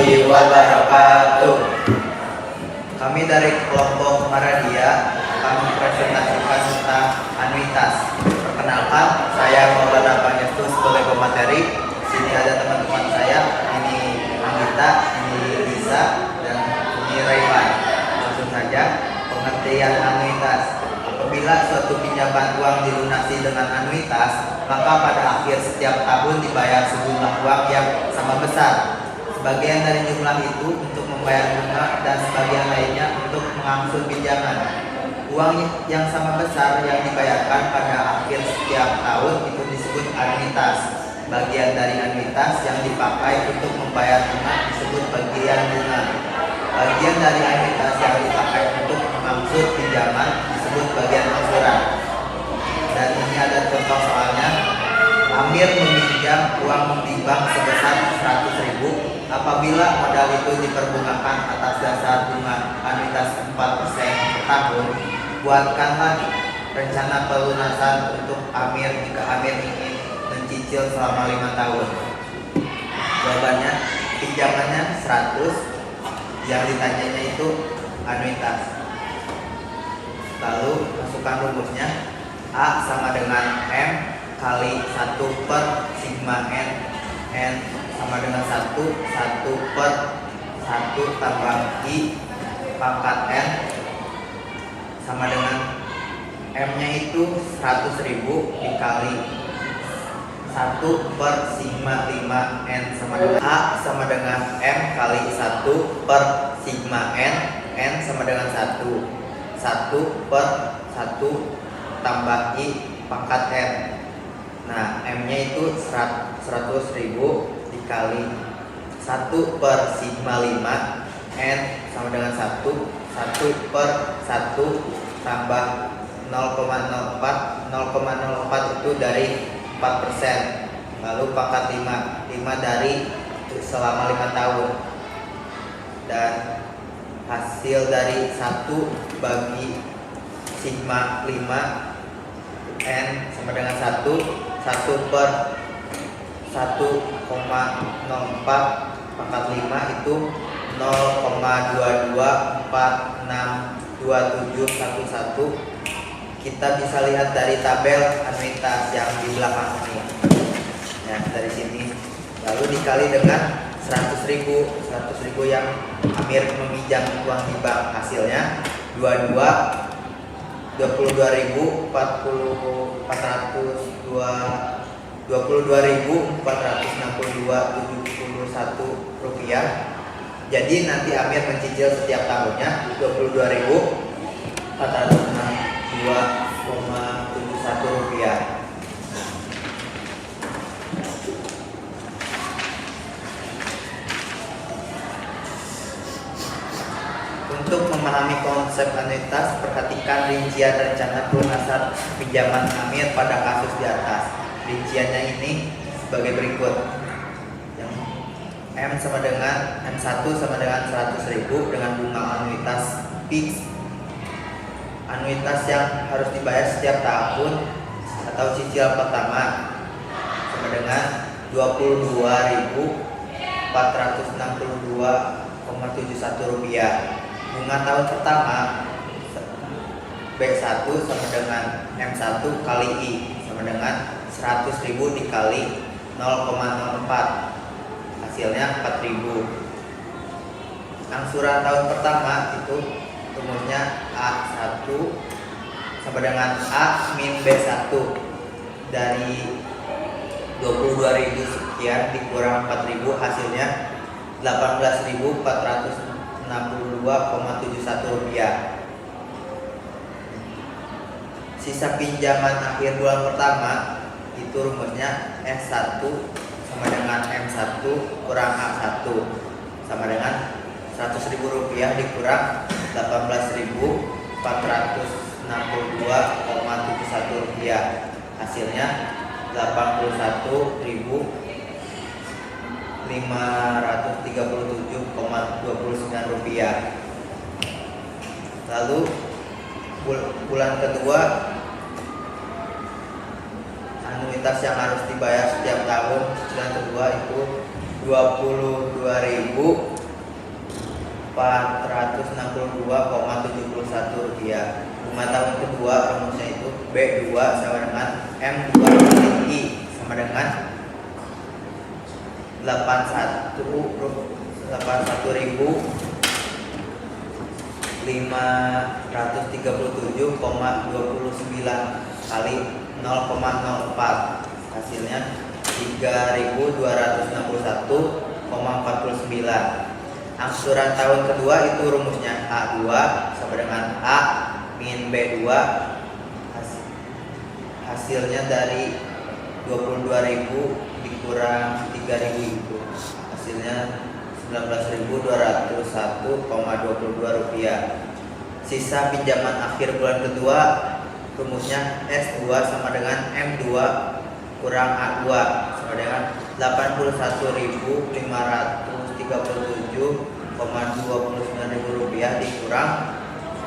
warahmatullahi wabarakatuh. Kami dari kelompok Maradia akan mempresentasikan tentang anuitas. Perkenalkan, saya Maulana Pangestu sebagai pemateri. Sini ada teman-teman saya, ini Anggita, ini Lisa, dan ini Raiman. Langsung saja, pengertian anuitas. Apabila suatu pinjaman uang dilunasi dengan anuitas, maka pada akhir setiap tahun dibayar sejumlah uang yang sama besar. Sebagian dari jumlah itu untuk membayar bunga dan sebagian lainnya untuk mengangsur pinjaman. Uang yang sama besar yang dibayarkan pada akhir setiap tahun itu disebut anuitas. Bagian dari anuitas yang dipakai untuk membayar bunga disebut bagian bunga. Bagian dari anuitas yang dipakai untuk mengangsur pinjaman disebut bagian angsuran. Dan ini ada contoh soalnya. Amir meminjam uang di bank sebesar 100.000. Apabila modal itu diperbungakan atas dasar bunga anuitas 4% per tahun, buatkanlah rencana pelunasan untuk Amir jika Amir ingin mencicil selama 5 tahun. Jawabannya, pinjamannya 100, yang ditanyanya itu anuitas. Lalu masukkan rumusnya. A sama dengan M kali 1 per sigma N. N sama dengan 1 per 1 tambah I pangkat N sama dengan M nya itu 100.000 dikali 1 per sigma 5 N sama dengan A sama dengan M kali 1 per sigma N. N sama dengan 1 per 1 tambah I pangkat N. Nah, M nya itu 100.000 dikali 1 per sigma 5 N sama dengan 1 per 1 tambah 0,04. 0,04 itu dari 4%. Lalu pangkat 5 dari selama 5 tahun. Dan hasil dari 1 bagi sigma 5 N sama dengan 1 per 1,04 pangkat 5 itu 0,22462711. Kita bisa lihat dari tabel anuitas yang di belakang ini. Nah, dari sini. Lalu dikali dengan 100.000 yang Amir meminjam uang di bank, hasilnya 22.462 rupiah. Jadi nanti Amir mencicil setiap tahunnya 22.462,71 rupiah. Untuk memahami konsep anuitas, perhatikan rincian rencana pelunasan pinjaman Amir pada kasus di atas. Rinciannya ini sebagai berikut. Yang M sama dengan M1 sama dengan 100.000 dengan bunga anuitas fix. Anuitas yang harus dibayar setiap tahun atau cicilan pertama sama dengan 22.462,71 rupiah. Bunga tahun pertama B1 sama dengan M1 kali I sama dengan 100.000 dikali 0,04, hasilnya 4.000. Angsuran tahun pertama itu rumusnya A1 sama dengan A min B1 dari 22.000 sekian dikurang 4.000, hasilnya 18.462,71 rupiah. Sisa pinjaman akhir bulan pertama itu rumusnya S1 sama dengan M1 kurang A1 sama dengan 100.000 rupiah dikurang 18.462,71 rupiah, hasilnya 81.537,29 rupiah. Lalu bulan kedua, anuitas yang harus dibayar setiap tahun, cicilan kedua itu Rp22.462,71. Bunga tahun kedua rumusnya itu B2 sama dengan M2 kali I sama dengan 81.537,29 kali 0,04, hasilnya 3.261,49. Angsuran tahun kedua itu rumusnya A2 sama dengan A min B2, hasilnya dari 22.000 dikurang 3.000 itu hasilnya 19.201,22 rupiah. Sisa pinjaman akhir bulan kedua rumusnya S2 sama dengan M2 kurang A2 sama dengan 81.537,29 rupiah dikurang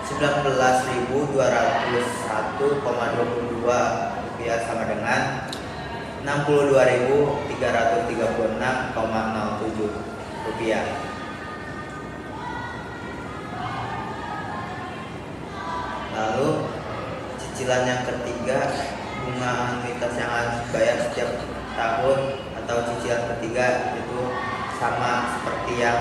19.201,22 rupiah sama dengan 62.336,07 rupiah. Lalu cicilan yang ketiga, bunga anuitas yang harus dibayar setiap tahun atau cicilan ketiga itu sama seperti yang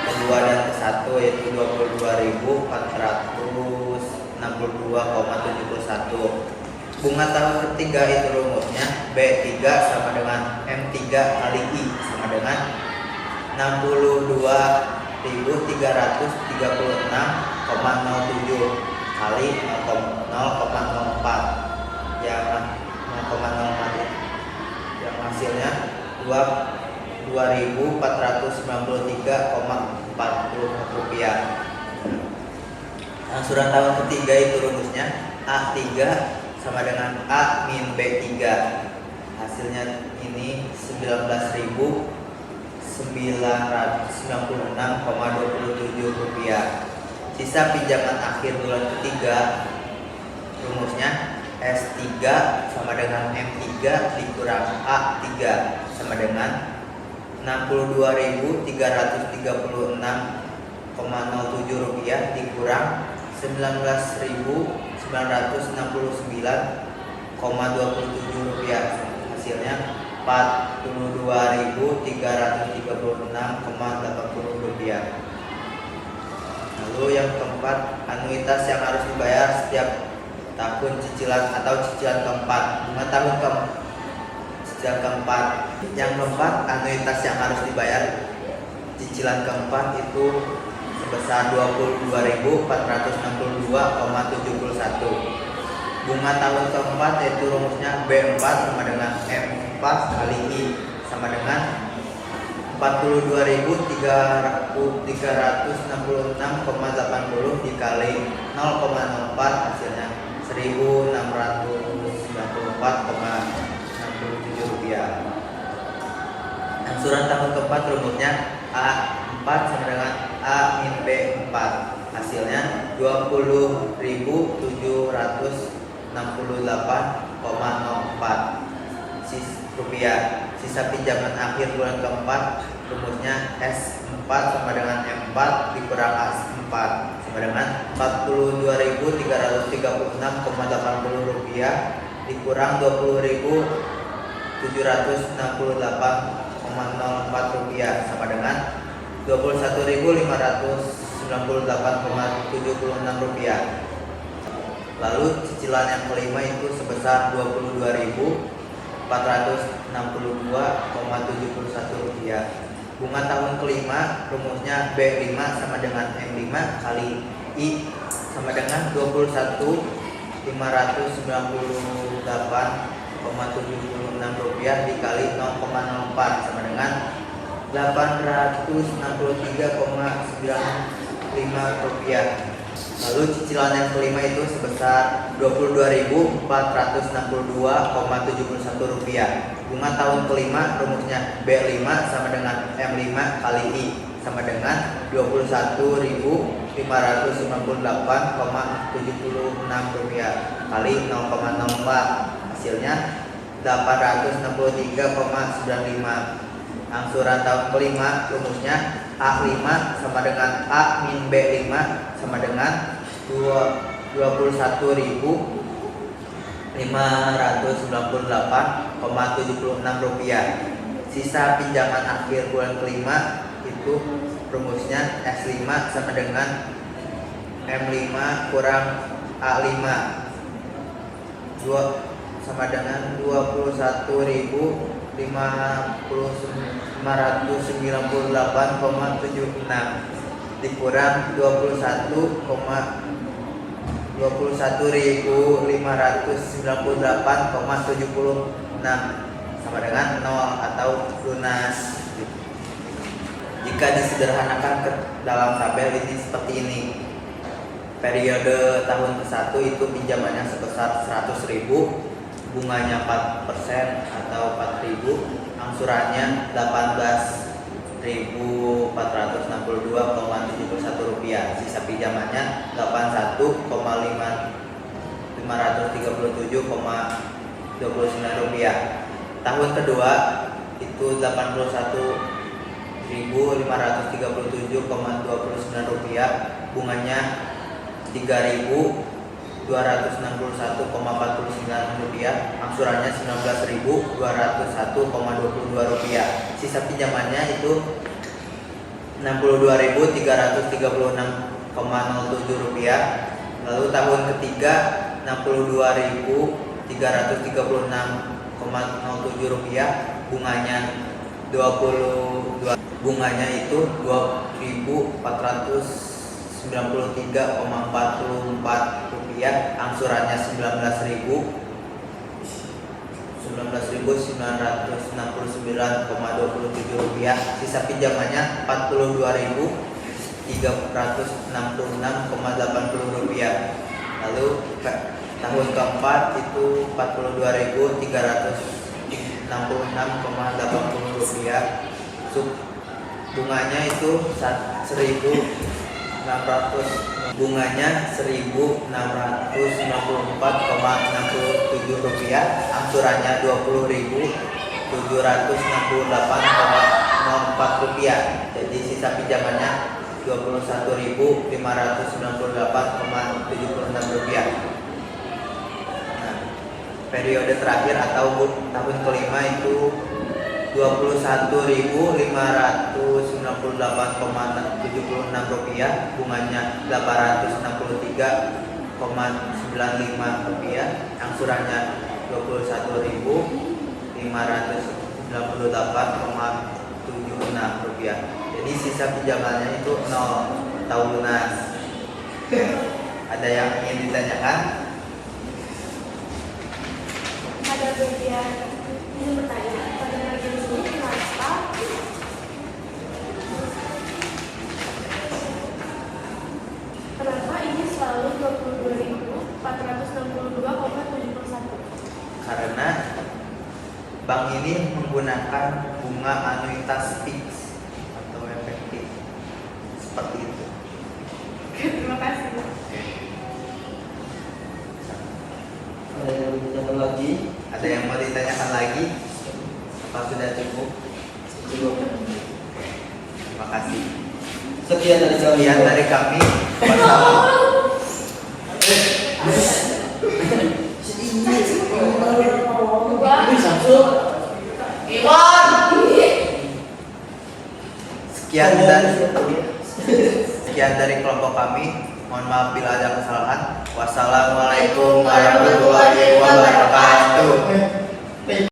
kedua dan ke satu, yaitu 22.462,71. Bunga tahun ketiga itu rumusnya B3 sama dengan M3 kali I sama dengan 62.336,07 kali 0,04 yang 0,04 yang hasilnya 2.493,40 rupiah. Angsuran tahun ketiga itu rumusnya A3 sama dengan A min B3, hasilnya ini 19.996,27 rupiah. Sisa pinjaman akhir bulan ketiga rumusnya S3 sama dengan M3 dikurang A3 sama dengan 62.336,07 rupiah dikurang 19.969,27 rupiah, hasilnya 42.336,80 rupiah. Lalu yang keempat, anuitas yang harus dibayar setiap tahun cicilan atau cicilan keempat. Bunga tahun cicilan keempat. Yang keempat, anuitas yang harus dibayar cicilan keempat itu sebesar 22.462,71. Bunga tahun keempat yaitu rumusnya B4 sama dengan M4 kali I sama dengan 42.366,80 dikali 0,04 hasilnya 1.694,67 rupiah. Angsuran tahun keempat rumusnya A4 sama dengan A min B4, hasilnya 20.768,04 rupiah. Sisa pinjaman akhir bulan keempat rumusnya S4 sama dengan M4 dikurang A4 sama dengan 42.336,80 rupiah dikurang 20.768,04 rupiah sama dengan 21.598,76 rupiah. Lalu cicilan yang kelima itu sebesar 22.462,71 rupiah. Bunga tahun kelima rumusnya B5 sama dengan M5 kali I sama dengan 21.598,76 rupiah dikali 0,04 sama dengan 863,95 rupiah. Lalu cicilan yang kelima itu sebesar 22.462,71 rupiah. Bunga tahun kelima rumusnya B5 sama dengan M5 kali I sama dengan 21.598,76 rupiah kali 0,04, hasilnya 863,95. Angsuran tahun kelima rumusnya A5 sama dengan A min B5 sama dengan 21.598,76 rupiah. Sisa pinjaman akhir bulan kelima itu rumusnya S5 sama dengan M5 kurang A5 sama dengan 21.598,76 dikurang 21.598,76 sama dengan 0 atau lunas. Jika disederhanakan ke dalam tabel ini seperti ini. Periode tahun ke-1 itu pinjamannya sebesar 100.000, bunganya 4% atau 4.000, angsurannya 18.462,71 rupiah. Sisa pinjamannya 81.537,29 rupiah. Tahun kedua itu 81.537,29 rupiah, bunganya 3.261,49 rupiah, angsurannya 19.201,22 rupiah. Sisa pinjamannya itu 62.336,07 rupiah. Lalu tahun ketiga 62.336,07 rupiah, bunganya itu 2.493,44 rupiah, angsurannya 19.969,27 rupiah. Sisa pinjamannya 42.366,80 rupiah. Lalu tahun keempat itu 42.366,80 rupiah. Bunganya itu 1.694,67 rupiah, angsurannya 20.768,04 rupiah. Jadi sisa pinjamannya 21.598,76 rupiah. Nah, periode terakhir atau tahun kelima itu 21.598,76 rupiah, bunganya 863,95 rupiah, angsurannya 21.598,76 rupiah. Jadi sisa pinjamannya itu 0 atau lunas. Ada yang ingin ditanyakan? Ada bagian ini bertanya pada bagian sini kenapa ini selalu 22.462,71? Karena bank ini menggunakan bunga anuitas fix atau efektif seperti itu. Terima kasih. Ada yang mau ditanyakan lagi? Ada yang mau ditanyakan lagi? Apa sudah cukup? Cukup. Terima kasih. Sekian dari kami. Sekian dari kami. Wassalamualaikum. Sekian dari kelompok kami. Mohon maaf bila ada kesalahan. Wassalamualaikum warahmatullahi wabarakatuh.